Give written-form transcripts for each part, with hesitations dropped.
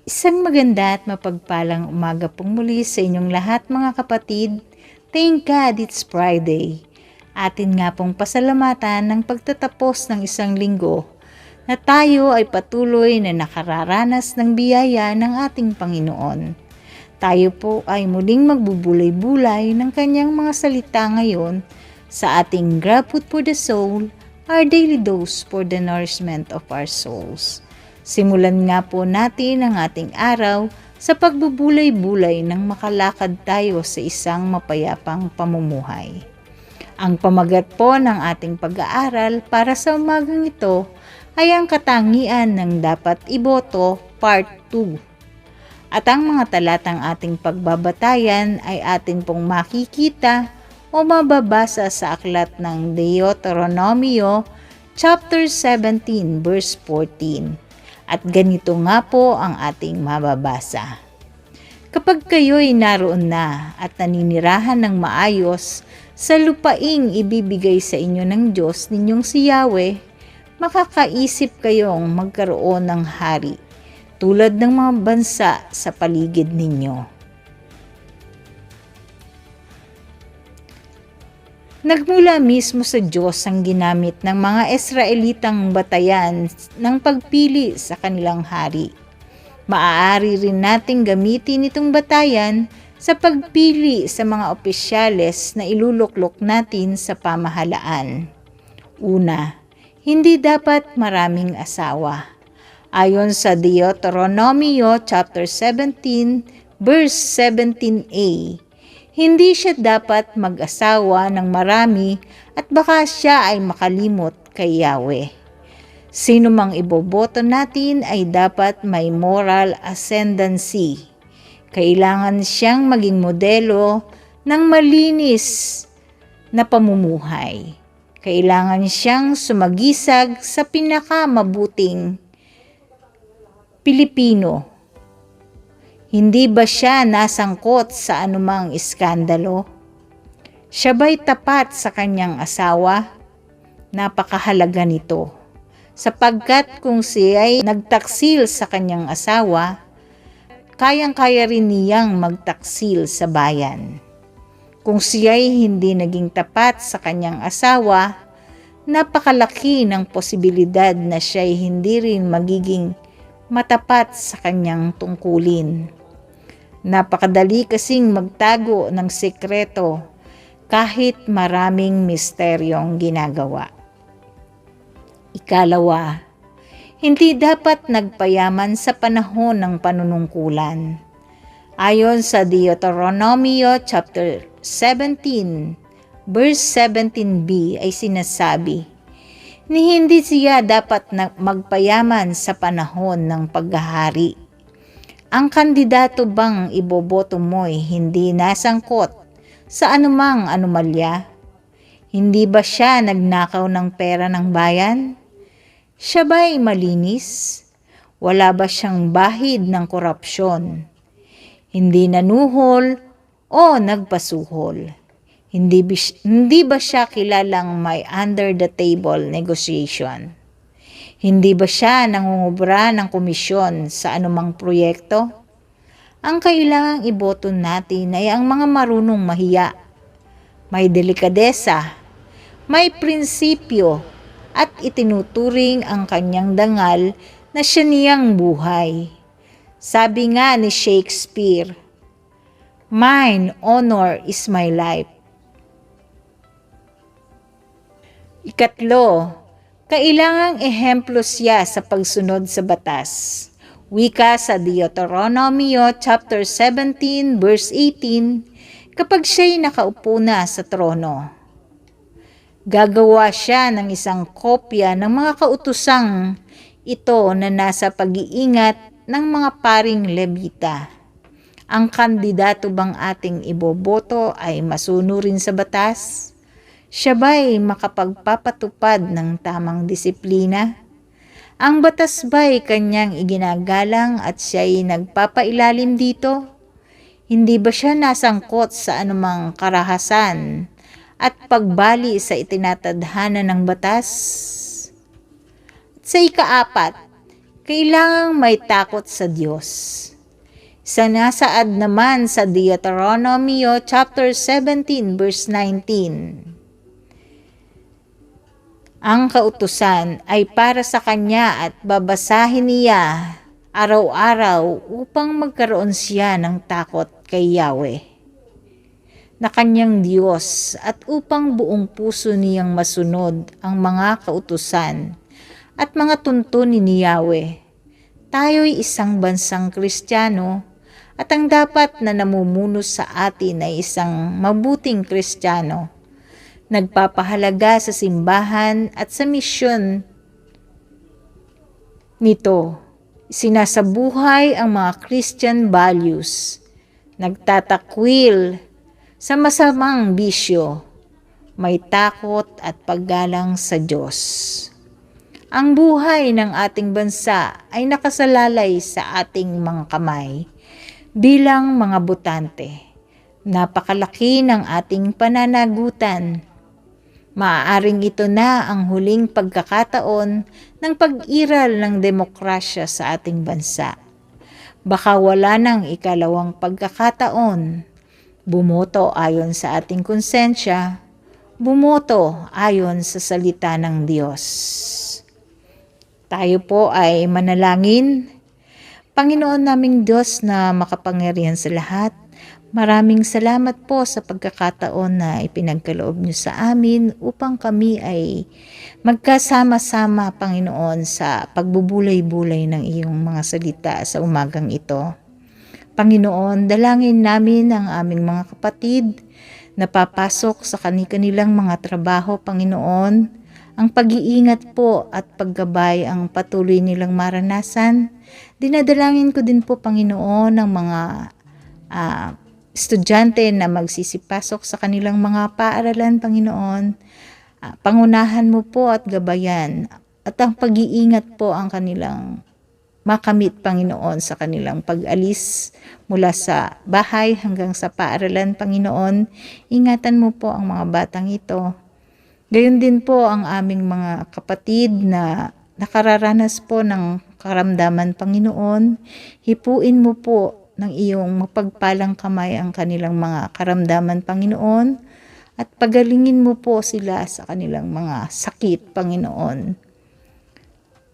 Isang maganda at mapagpalang umaga pong muli sa inyong lahat mga kapatid. Thank God it's Friday. Atin nga pong pasalamatan ng pagtatapos ng isang linggo na tayo ay patuloy na nakararanas ng biyaya ng ating Panginoon. Tayo po ay muling magbubulay-bulay ng kanyang mga salita ngayon sa ating Grab Food for the Soul, our daily dose for the nourishment of our souls. Simulan nga po natin ang ating araw sa pagbubulay-bulay nang makalakad tayo sa isang mapayapang pamumuhay. Ang pamagat po ng ating pag-aaral para sa umagang ito ay ang katangian ng dapat iboto Part 2. At ang mga talatang ating pagbabatayan ay atin pong makikita o mababasa sa aklat ng Deuteronomio chapter 17 verse 14. At ganito nga po ang ating mababasa. Kapag kayo'y naroon na at naninirahan ng maayos sa lupaing ibibigay sa inyo ng Diyos ninyong si Yahweh, makakaisip kayong magkaroon ng hari tulad ng mga bansa sa paligid ninyo. Nagmula mismo sa Diyos ang ginamit ng mga Israelitang batayan ng pagpili sa kanilang hari. Maaari rin nating gamitin itong batayan sa pagpili sa mga opisyales na iluluklok natin sa pamahalaan. Una, hindi dapat maraming asawa. Ayon sa Deuteronomio chapter 17 verse 17a, hindi siya dapat mag-asawa ng marami at baka siya ay makalimot kay Yahweh. Sino mang iboboto natin ay dapat may moral ascendancy. Kailangan siyang maging modelo ng malinis na pamumuhay. Kailangan siyang sumagisag sa pinakamabuting Pilipino. Hindi ba siya nasangkot sa anumang iskandalo? Siya ba'y tapat sa kanyang asawa? Napakahalaga nito. Sapagkat kung siya ay nagtaksil sa kanyang asawa, kayang-kaya rin niyang magtaksil sa bayan. Kung siya ay hindi naging tapat sa kanyang asawa, napakalaki ng posibilidad na siya ay hindi rin magiging matapat sa kanyang tungkulin. Napakadali kasing magtago ng sekreto kahit maraming misteryong ginagawa. Ikalawa, hindi dapat nagpayaman sa panahon ng panunungkulan. Ayon sa Deuteronomio chapter 17 verse 17b ay sinasabi, ni hindi siya dapat magpayaman sa panahon ng paghahari. Ang kandidato bang iboboto mo'y hindi nasangkot sa anumang anomalya? Hindi ba siya nagnakaw ng pera ng bayan? Siya ba'y malinis? Wala ba siyang bahid ng korupsyon? Hindi nanuhol o nagpasuhol? Hindi ba siya kilalang may under the table negotiation? Hindi ba siya nangungubra ng komisyon sa anumang proyekto? Ang kailangang iboto natin ay ang mga marunong mahiya, may delikadesa, may prinsipyo at itinuturing ang kanyang dangal na siya niyang buhay. Sabi nga ni Shakespeare, "Mine honor is my life." Ikatlo, kailangang ehemplo siya sa pagsunod sa batas. Wika sa Deuteronomio chapter 17 verse 18, kapag siya'y nakaupo na sa trono. Gagawa siya ng isang kopya ng mga kautusang ito na nasa pag-iingat ng mga paring Levita. Ang kandidato bang ating iboboto ay masunurin sa batas? Siya ba'y makapagpapatupad ng tamang disiplina? Ang batas ba'y kanyang iginagalang at siya'y nagpapailalim dito? Hindi ba siya nasangkot sa anumang karahasan at pagbali sa itinatadhana ng batas? At sa ikaapat, kailangang may takot sa Diyos. Sinasaad naman sa Deuteronomio chapter 17 verse 19. Ang kautusan ay para sa kanya at babasahin niya araw-araw upang magkaroon siya ng takot kay Yahweh na kanyang Diyos at upang buong puso niyang masunod ang mga kautusan at mga tuntunin ni Yahweh. Tayo'y isang bansang Kristiyano at ang dapat na namumuno sa atin ay isang mabuting Kristiyano. Nagpapahalaga sa simbahan at sa misyon nito. Sinasabuhay ang mga Christian values. Nagtatakwil sa masamang bisyo. May takot at paggalang sa Diyos. Ang buhay ng ating bansa ay nakasalalay sa ating mga kamay bilang mga botante. Napakalaki ng ating pananagutan. Maaaring ito na ang huling pagkakataon ng pag-iral ng demokrasya sa ating bansa. Baka wala nang ikalawang pagkakataon. Bumoto ayon sa ating konsensya bumoto ayon sa salita ng Diyos. Tayo po ay manalangin. Panginoon naming Diyos na makapangyarihan sa lahat, maraming salamat po sa pagkakataon na ipinagkaloob niyo sa amin upang kami ay magkasama-sama, Panginoon, sa pagbubulay-bulay ng iyong mga salita sa umagang ito. Panginoon, dalangin namin ang aming mga kapatid na papasok sa kanilang mga trabaho, Panginoon. Ang pag-iingat po at paggabay ang patuloy nilang maranasan. Dinadalangin ko din po, Panginoon, ang mga estudyante na magsisipasok sa kanilang mga paaralan, Panginoon. Pangunahan mo po at gabayan at ang pag-iingat po ang kanilang makamit, Panginoon, sa kanilang pag-alis mula sa bahay hanggang sa paaralan, Panginoon. Ingatan mo po ang mga batang ito. Gayon din po ang aming mga kapatid na nakararanas po ng karamdaman, Panginoon. Hipuin mo po ng iyong mapagpalang kamay ang kanilang mga karamdaman, Panginoon. At pagalingin mo po sila sa kanilang mga sakit, Panginoon.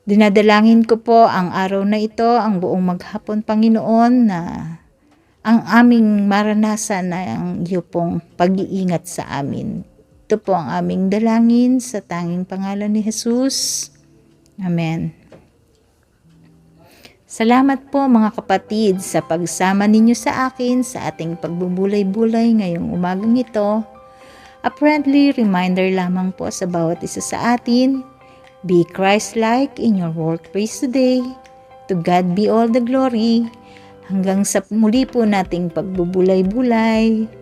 Dinadalangin ko po ang araw na ito, ang buong maghapon, Panginoon, na ang aming maranasan na ang iyo pong pag-iingat sa amin. Ito po ang aming dalangin sa tanging pangalan ni Jesus. Amen. Salamat po mga kapatid sa pagsama ninyo sa akin sa ating pagbubulay-bulay ngayong umagang ito. A friendly reminder lamang po sa bawat isa sa atin. Be Christ-like in your workplace today. To God be all the glory. Hanggang sa muli po nating pagbubulay-bulay.